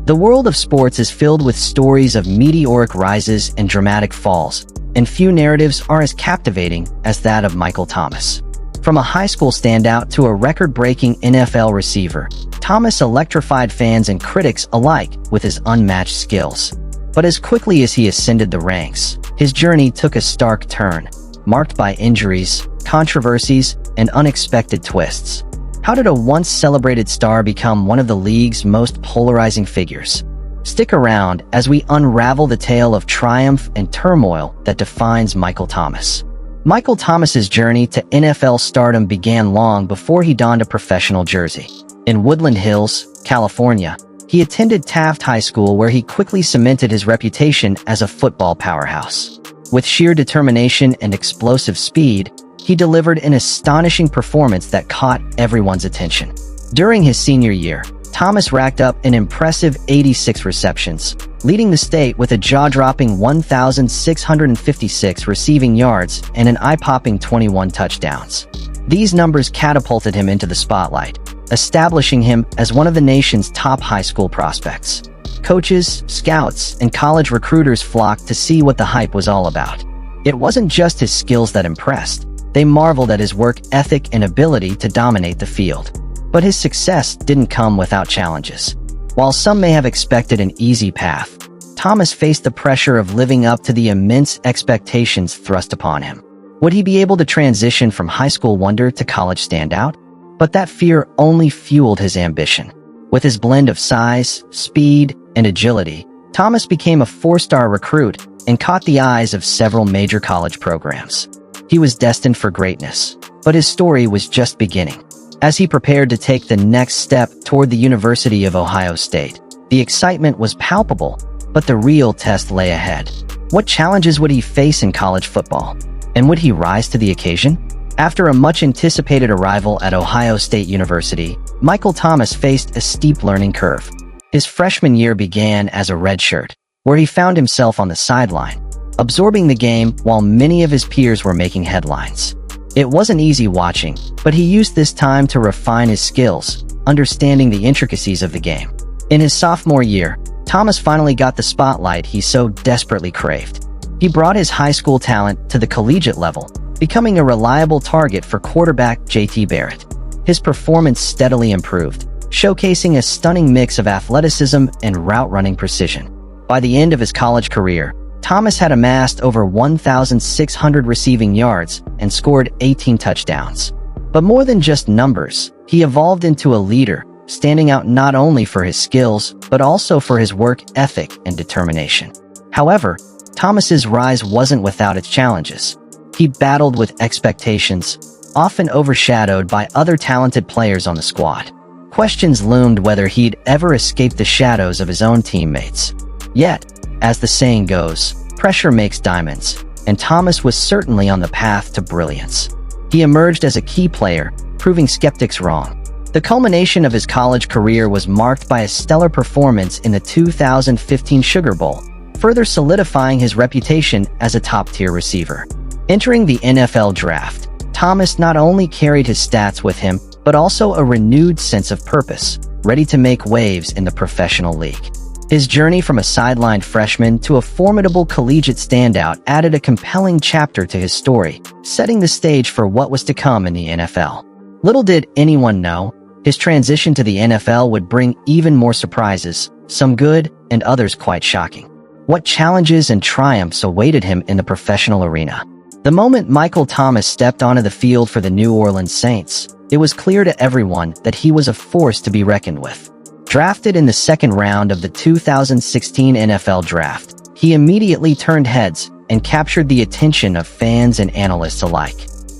The world of sports is filled with stories of meteoric rises and dramatic falls, and few narratives are as captivating as that of Michael Thomas. From a high school standout to a record-breaking NFL receiver, Thomas electrified fans and critics alike with his unmatched skills. But as quickly as he ascended the ranks, his journey took a stark turn, marked by injuries, controversies, and unexpected twists. How did a once-celebrated star become one of the league's most polarizing figures? Stick around as we unravel the tale of triumph and turmoil that defines Michael Thomas. Michael Thomas's journey to NFL stardom began long before he donned a professional jersey. In Woodland Hills, California, he attended Taft High School, where he quickly cemented his reputation as a football powerhouse. With sheer determination and explosive speed, he delivered an astonishing performance that caught everyone's attention. During his senior year, Thomas racked up an impressive 86 receptions, leading the state with a jaw-dropping 1,656 receiving yards and an eye-popping 21 touchdowns. These numbers catapulted him into the spotlight, establishing him as one of the nation's top high school prospects. Coaches, scouts, and college recruiters flocked to see what the hype was all about. It wasn't just his skills that impressed. They marveled at his work ethic and ability to dominate the field. But his success didn't come without challenges. While some may have expected an easy path, Thomas faced the pressure of living up to the immense expectations thrust upon him. Would he be able to transition from high school wonder to college standout? But that fear only fueled his ambition. With his blend of size, speed, and agility, Thomas became a four-star recruit and caught the eyes of several major college programs. He was destined for greatness, but his story was just beginning. As he prepared to take the next step toward the University of Ohio State, the excitement was palpable, but the real test lay ahead. What challenges would he face in college football? And would he rise to the occasion? After a much-anticipated arrival at Ohio State University, Michael Thomas faced a steep learning curve. His freshman year began as a redshirt, where he found himself on the sideline, absorbing the game while many of his peers were making headlines. It wasn't easy watching, but he used this time to refine his skills, understanding the intricacies of the game. In his sophomore year, Thomas finally got the spotlight he so desperately craved. He brought his high school talent to the collegiate level, becoming a reliable target for quarterback J.T. Barrett. His performance steadily improved, showcasing a stunning mix of athleticism and route-running precision. By the end of his college career, Thomas had amassed over 1,600 receiving yards and scored 18 touchdowns. But more than just numbers, he evolved into a leader, standing out not only for his skills, but also for his work ethic and determination. However, Thomas's rise wasn't without its challenges. He battled with expectations, often overshadowed by other talented players on the squad. Questions loomed whether he'd ever escape the shadows of his own teammates. Yet, as the saying goes, pressure makes diamonds, and Thomas was certainly on the path to brilliance. He emerged as a key player, proving skeptics wrong. The culmination of his college career was marked by a stellar performance in the 2015 Sugar Bowl, further solidifying his reputation as a top-tier receiver. Entering the NFL draft, Thomas not only carried his stats with him, but also a renewed sense of purpose, ready to make waves in the professional league. His journey from a sidelined freshman to a formidable collegiate standout added a compelling chapter to his story, setting the stage for what was to come in the NFL. Little did anyone know, his transition to the NFL would bring even more surprises, some good and others quite shocking. What challenges and triumphs awaited him in the professional arena? The moment Michael Thomas stepped onto the field for the New Orleans Saints, it was clear to everyone that he was a force to be reckoned with. Drafted in the second round of the 2016 NFL Draft, he immediately turned heads and captured the attention of fans and analysts alike.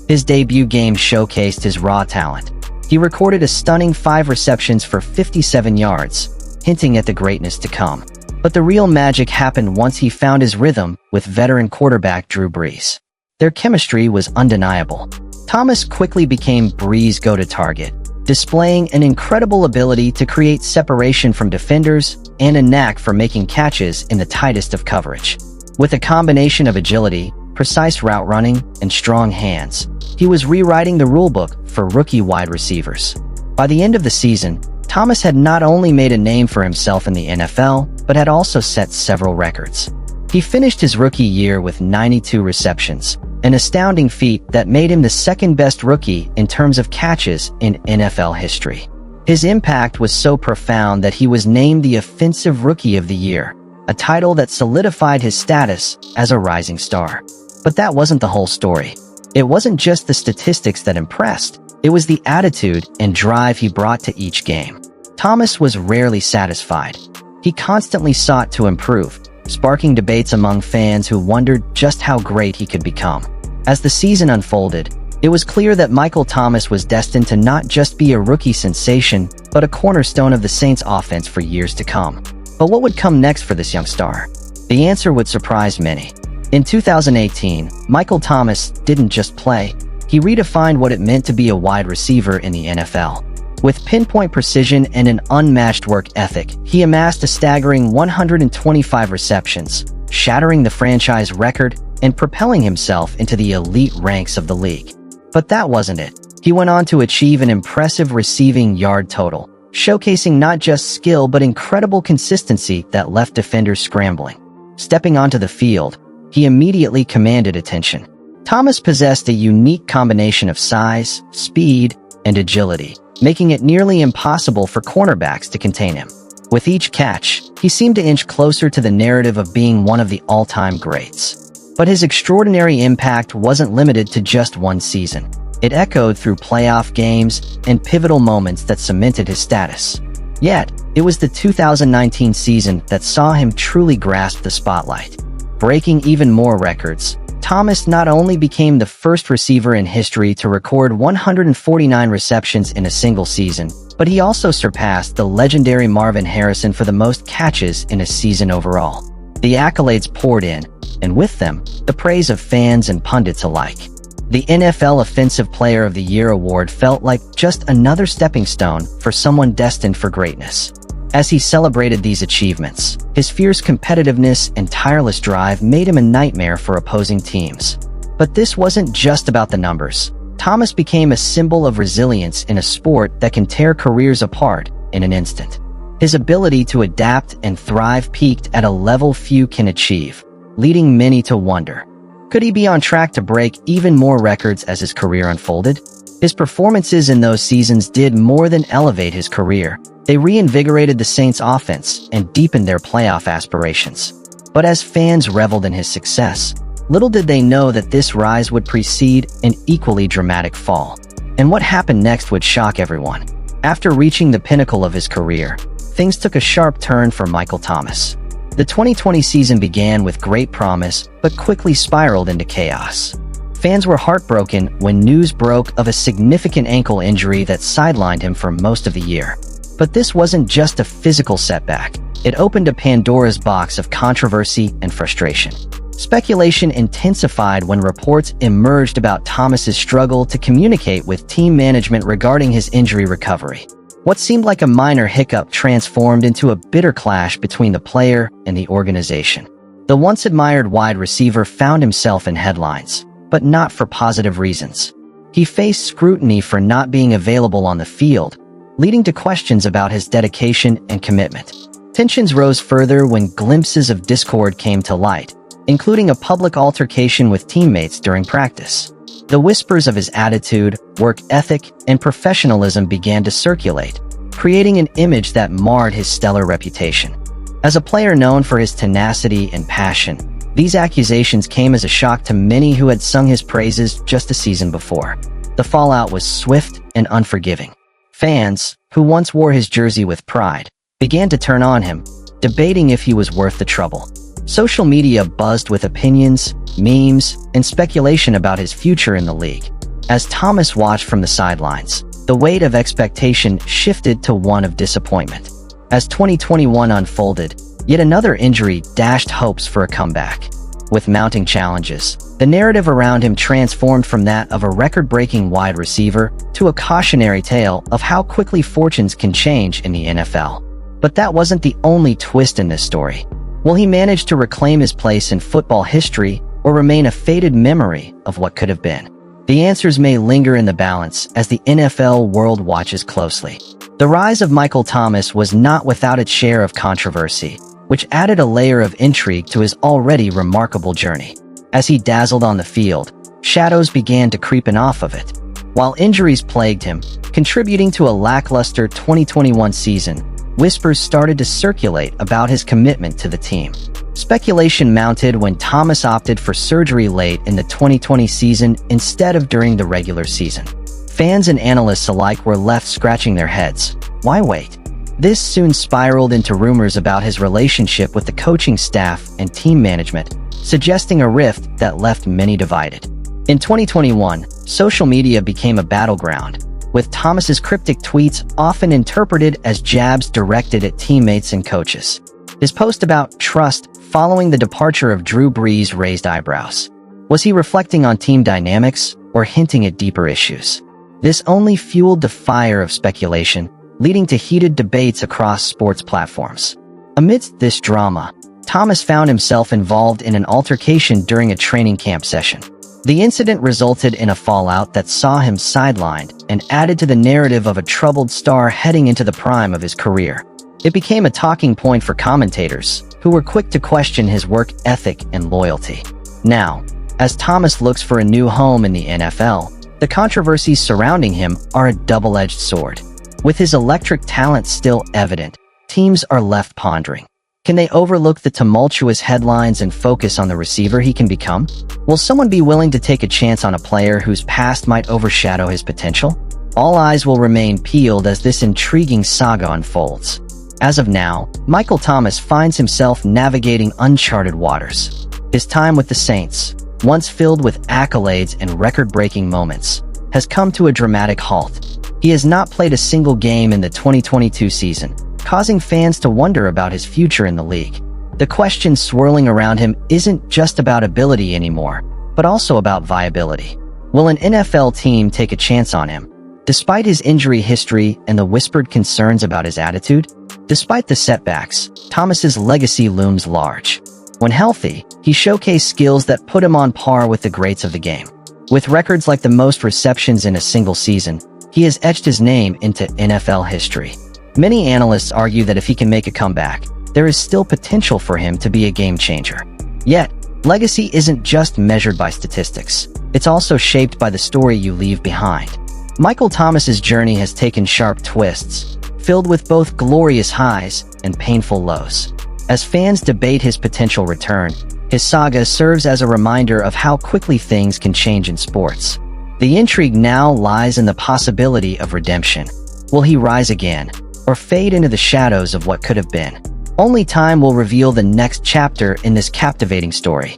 His debut game showcased his raw talent. He recorded a stunning 5 receptions for 57 yards, hinting at the greatness to come. But the real magic happened once he found his rhythm with veteran quarterback Drew Brees. Their chemistry was undeniable. Thomas quickly became Brees' go-to target, displaying an incredible ability to create separation from defenders and a knack for making catches in the tightest of coverage. With a combination of agility, precise route running, and strong hands, he was rewriting the rulebook for rookie wide receivers. By the end of the season, Thomas had not only made a name for himself in the NFL, but had also set several records. He finished his rookie year with 92 receptions, an astounding feat that made him the second-best rookie in terms of catches in NFL history. His impact was so profound that he was named the Offensive Rookie of the Year, a title that solidified his status as a rising star. But that wasn't the whole story. It wasn't just the statistics that impressed, it was the attitude and drive he brought to each game. Thomas was rarely satisfied. He constantly sought to improve, sparking debates among fans who wondered just how great he could become. As the season unfolded, it was clear that Michael Thomas was destined to not just be a rookie sensation, but a cornerstone of the Saints' offense for years to come. But what would come next for this young star? The answer would surprise many. In 2018, Michael Thomas didn't just play, he redefined what it meant to be a wide receiver in the NFL. With pinpoint precision and an unmatched work ethic, he amassed a staggering 125 receptions, shattering the franchise record and propelling himself into the elite ranks of the league. But that wasn't it. He went on to achieve an impressive receiving yard total, showcasing not just skill but incredible consistency that left defenders scrambling. Stepping onto the field, he immediately commanded attention. Thomas possessed a unique combination of size, speed, and agility, making it nearly impossible for cornerbacks to contain him. With each catch, he seemed to inch closer to the narrative of being one of the all-time greats. But his extraordinary impact wasn't limited to just one season. It echoed through playoff games and pivotal moments that cemented his status. Yet, it was the 2019 season that saw him truly grasp the spotlight. Breaking even more records, Thomas not only became the first receiver in history to record 149 receptions in a single season, but he also surpassed the legendary Marvin Harrison for the most catches in a season overall. The accolades poured in, and with them, the praise of fans and pundits alike. The NFL Offensive Player of the Year award felt like just another stepping stone for someone destined for greatness. As he celebrated these achievements, his fierce competitiveness and tireless drive made him a nightmare for opposing teams. But this wasn't just about the numbers. Thomas became a symbol of resilience in a sport that can tear careers apart in an instant. His ability to adapt and thrive peaked at a level few can achieve, leading many to wonder, could he be on track to break even more records as his career unfolded? His performances in those seasons did more than elevate his career. They reinvigorated the Saints' offense and deepened their playoff aspirations. But as fans reveled in his success, little did they know that this rise would precede an equally dramatic fall. And what happened next would shock everyone. After reaching the pinnacle of his career, things took a sharp turn for Michael Thomas. The 2020 season began with great promise, but quickly spiraled into chaos. Fans were heartbroken when news broke of a significant ankle injury that sidelined him for most of the year. But this wasn't just a physical setback. It opened a Pandora's box of controversy and frustration. Speculation intensified when reports emerged about Thomas's struggle to communicate with team management regarding his injury recovery. What seemed like a minor hiccup transformed into a bitter clash between the player and the organization. The once admired wide receiver found himself in headlines, but not for positive reasons. He faced scrutiny for not being available on the field, leading to questions about his dedication and commitment. Tensions rose further when glimpses of discord came to light, including a public altercation with teammates during practice. The whispers of his attitude, work ethic, and professionalism began to circulate, creating an image that marred his stellar reputation. As a player known for his tenacity and passion, these accusations came as a shock to many who had sung his praises just a season before. The fallout was swift and unforgiving. Fans, who once wore his jersey with pride, began to turn on him, debating if he was worth the trouble. Social media buzzed with opinions, memes, and speculation about his future in the league. As Thomas watched from the sidelines, the weight of expectation shifted to one of disappointment. As 2021 unfolded, yet another injury dashed hopes for a comeback. With mounting challenges, the narrative around him transformed from that of a record-breaking wide receiver to a cautionary tale of how quickly fortunes can change in the NFL. But that wasn't the only twist in this story. Will he manage to reclaim his place in football history or remain a faded memory of what could have been? The answers may linger in the balance as the NFL world watches closely. The The rise of Michael Thomas was not without its share of controversy, which added a layer of intrigue to his already remarkable journey. As he dazzled on the field, shadows began to creep in off of it. While injuries plagued him, contributing to a lackluster 2021 season, whispers started to circulate about his commitment to the team. Speculation mounted when Thomas opted for surgery late in the 2020 season instead of during the regular season. Fans and analysts alike were left scratching their heads. Why wait? This soon spiraled into rumors about his relationship with the coaching staff and team management, suggesting a rift that left many divided. In 2021, social media became a battleground, with Thomas's cryptic tweets often interpreted as jabs directed at teammates and coaches. His post about trust following the departure of Drew Brees raised eyebrows. Was he reflecting on team dynamics or hinting at deeper issues? This only fueled the fire of speculation, leading to heated debates across sports platforms. Amidst this drama, Thomas found himself involved in an altercation during a training camp session. The incident resulted in a fallout that saw him sidelined and added to the narrative of a troubled star heading into the prime of his career. It became a talking point for commentators, who were quick to question his work ethic and loyalty. Now, as Thomas looks for a new home in the NFL, the controversies surrounding him are a double-edged sword. With his electric talent still evident, teams are left pondering. Can they overlook the tumultuous headlines and focus on the receiver he can become? Will someone be willing to take a chance on a player whose past might overshadow his potential? All eyes will remain peeled as this intriguing saga unfolds. As of now, Michael Thomas finds himself navigating uncharted waters. His time with the Saints, once filled with accolades and record-breaking moments, has come to a dramatic halt. He has not played a single game in the 2022 season, causing fans to wonder about his future in the league. The question swirling around him isn't just about ability anymore, but also about viability. Will an NFL team take a chance on him? Despite his injury history and the whispered concerns about his attitude, despite the setbacks, Thomas's legacy looms large. When healthy, he showcased skills that put him on par with the greats of the game. With records like the most receptions in a single season, he has etched his name into NFL history. Many analysts argue that if he can make a comeback, there is still potential for him to be a game changer. Yet, legacy isn't just measured by statistics. It's also shaped by the story you leave behind. Michael Thomas's journey has taken sharp twists, filled with both glorious highs and painful lows. As fans debate his potential return, his saga serves as a reminder of how quickly things can change in sports. The intrigue now lies in the possibility of redemption. Will he rise again, or fade into the shadows of what could have been? Only time will reveal the next chapter in this captivating story.